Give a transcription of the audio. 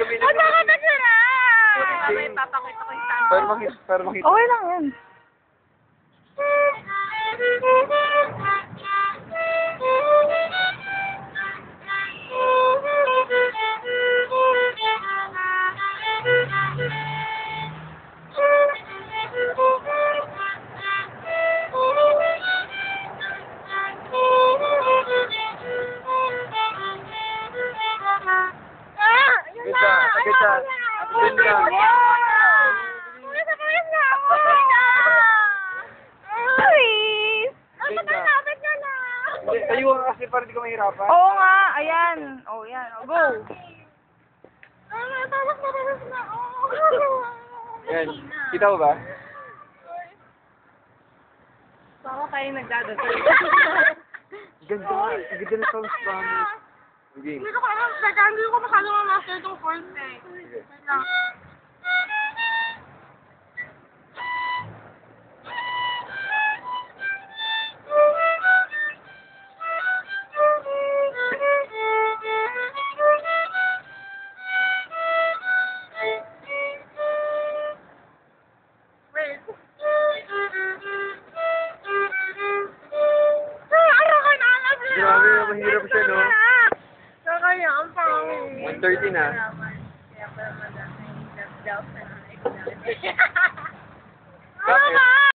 kami Huwag na. ka magsara! Mamaya ipapakita ko yung Para makita. Okay lang yan. Agad ka. Agad ka. Tayo ka kasi para di ka mahirapan. Oo nga, ayan. Oh, yan. Oh, go. Yan. Kita mo ba? Baka kayo nagdadating. Ganda. Ang ganda ng sounds promise. Sige. Hindi ko alam, hindi ko masyado ma-master itong chords eh. Sige. Wait lang. Wait. Ayoko na alam niyo. Grabe, mahirap siya, no? Kaya, ang pangit. 1:30 na. Kaya pala madami. Doubt na. Bakit?